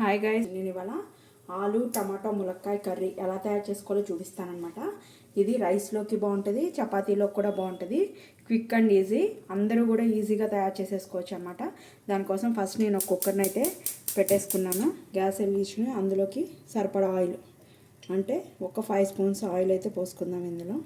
Hi guys, నేను ఇవాళ ఆలు టమాటో ములక్కాయ కర్రీ ఎలా తయారు చేసుకోవాలో చూపిస్తానమాట. ఇది రైస్లోకి బాగుంటుంది, చపాతీలోకి కూడా బాగుంటుంది. క్విక్ అండ్ ఈజీ, అందరూ కూడా ఈజీగా తయారు చేసేసుకోవచ్చు అనమాట. దానికోసం ఫస్ట్ నేను ఒక కుక్కర్ని అయితే పెట్టేసుకున్నాను. గ్యాస్ వెలిగించి అందులోకి సరిపడా ఆయిల్, అంటే ఒక 5 స్పూన్స్ ఆయిల్ అయితే పోసుకుందాం. ఇందులో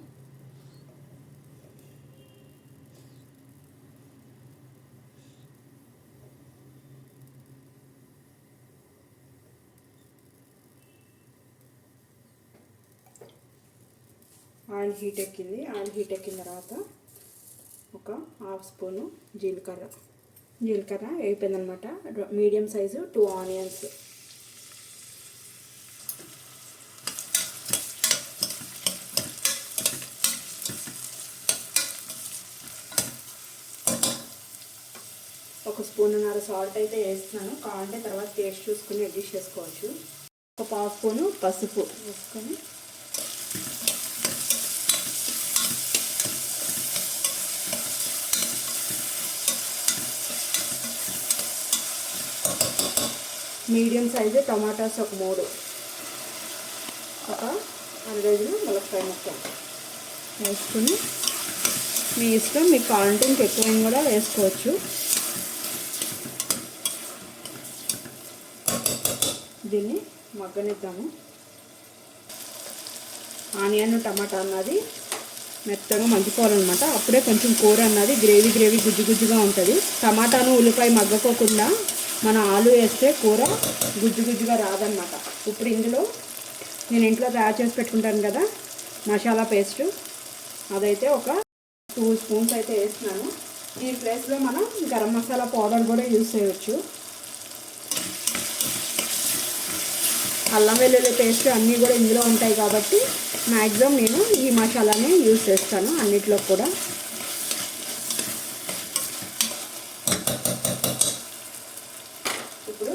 ఆయిల్ హీట్ ఎక్కింది. ఆయిల్ హీట్ ఎక్కిన తర్వాత ఒక హాఫ్ స్పూను జీలకర్ర వేయిపోయిందనమాట. మీడియం సైజు 2 ఆనియన్స్, ఒక స్పూన్నర సాల్ట్ అయితే వేస్తున్నాను. కావాలంటే తర్వాత టేస్ట్ చూసుకుని అడ్జస్ట్ చేసుకోవచ్చు. ఒక పావు స్పూను పసుపు వేసుకొని మీడియం సైజు టమాటాస్ ఒక 3, ఒక 100 ములక్కాయ ముక్కలు వేసుకుని మీ ఇష్టం, మీకు కావాలంటే ఇంకెక్కువైనా కూడా వేసుకోవచ్చు. దీన్ని మగ్గనిద్దాము. ఆనియన్ టమాటా అన్నది మెత్తగా మగ్గిపోవాలన్నమాట. అప్పుడే కొంచెం కూర అన్నది గ్రేవీ గుజ్జుగా ఉంటుంది. టమాటాను ఉల్లిపాయ మగ్గకోకుండా మన ఆలు వేస్తే కూర గుజ్జుగా రాదనమాట. ఇప్పుడు ఇందులో నేను ఇంట్లో తయారు చేసి పెట్టుకుంటాను కదా మసాలా పేస్ట్, అదైతే ఒక 2 స్పూన్స్ అయితే వేస్తున్నాను. ఈ ప్లేస్లో మనం గరం మసాలా పౌడర్ కూడా యూజ్ చేయవచ్చు. అల్లం వెల్లుల్లి పేస్ట్ అన్నీ కూడా ఇందులో ఉంటాయి కాబట్టి మ్యాక్సిమం నేను ఈ మసాలాని యూజ్ చేస్తాను అన్నిట్లో కూడా. ఇప్పుడు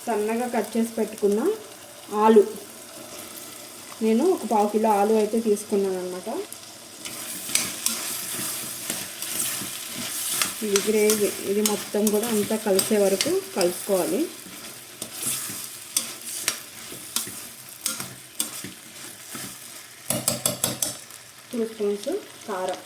సన్నగా కట్ చేసి పెట్టుకున్న ఆలు, నేను ఒక 1/2 కిలో ఆలు అయితే తీసుకున్నాను అనమాట. ఇది గ్రేవీ, ఇది మొత్తం కూడా అంతా కలిసే వరకు కలుపుకోవాలి. టూ స్పూన్స్ కారం,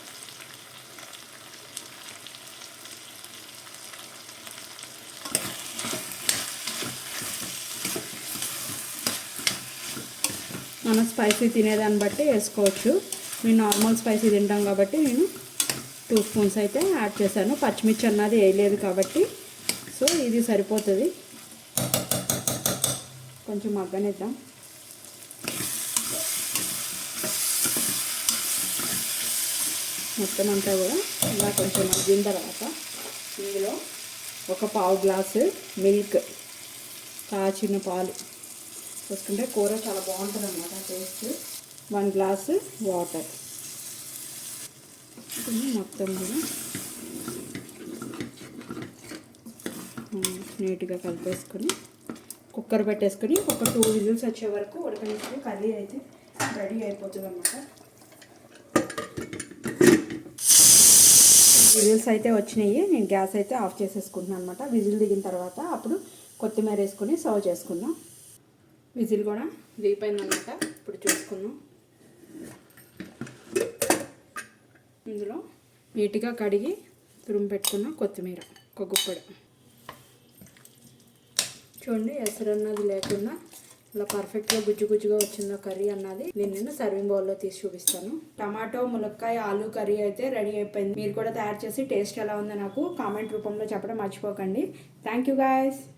మనం స్పైసీ తినేదాన్ని బట్టి వేసుకోవచ్చు. నేను నార్మల్ స్పైసీ తింటాం కాబట్టి నేను 2 స్పూన్స్ అయితే యాడ్ చేశాను. పచ్చిమిర్చి అన్నది వేయలేదు కాబట్టి సో ఇది సరిపోతుంది. కొంచెం మగ్గనిద్దాం. మొత్తం అంతా కూడా ఇలా కొంచెం మగ్గిన తర్వాత ఇందులో ఒక 1/2 గ్లాసు మిల్క్, కాచిన పాలు వేసుకుంటే కూర చాలా బాగుంటుంది అన్నమాట టేస్ట్. 1 గ్లాసు వాటర్ మొత్తం కూడా నీట్గా కలిపేసుకొని కుక్కర్ పెట్టేసుకొని ఒక 2 విజిల్స్ వచ్చే వరకు ఉడకనిస్తే కర్రీ అయితే రెడీ అయిపోతుంది అన్నమాట. విజిల్స్ అయితే వచ్చినాయి. నేను గ్యాస్ అయితే ఆఫ్ చేసేసుకుంటున్నాను అనమాట. విజిల్ దిగిన తర్వాత అప్పుడు కొత్తిమీర వేసుకొని సర్వ్ చేసుకుందాం. విజిల్ కూడా దిగిపోయిందన్నమాట. ఇప్పుడు చూసుకుందాం. ఇందులో నీట్గా కడిగి తురుము పెట్టుకున్న కొత్తిమీర ఒక గుప్పెడు చూడండి. ఎసరు అన్నది లేకుండా ఇలా పర్ఫెక్ట్గా గుజ్జుగా వచ్చిందో కర్రీ అన్నది. నేను సర్వింగ్ బౌల్లో తీసి చూపిస్తాను. టమాటో ములక్కాయ ఆలు కర్రీ అయితే రెడీ అయిపోయింది. మీరు కూడా తయారు చేసి టేస్ట్ ఎలా ఉందో నాకు కామెంట్ రూపంలో చెప్పడం మర్చిపోకండి. Thank you guys.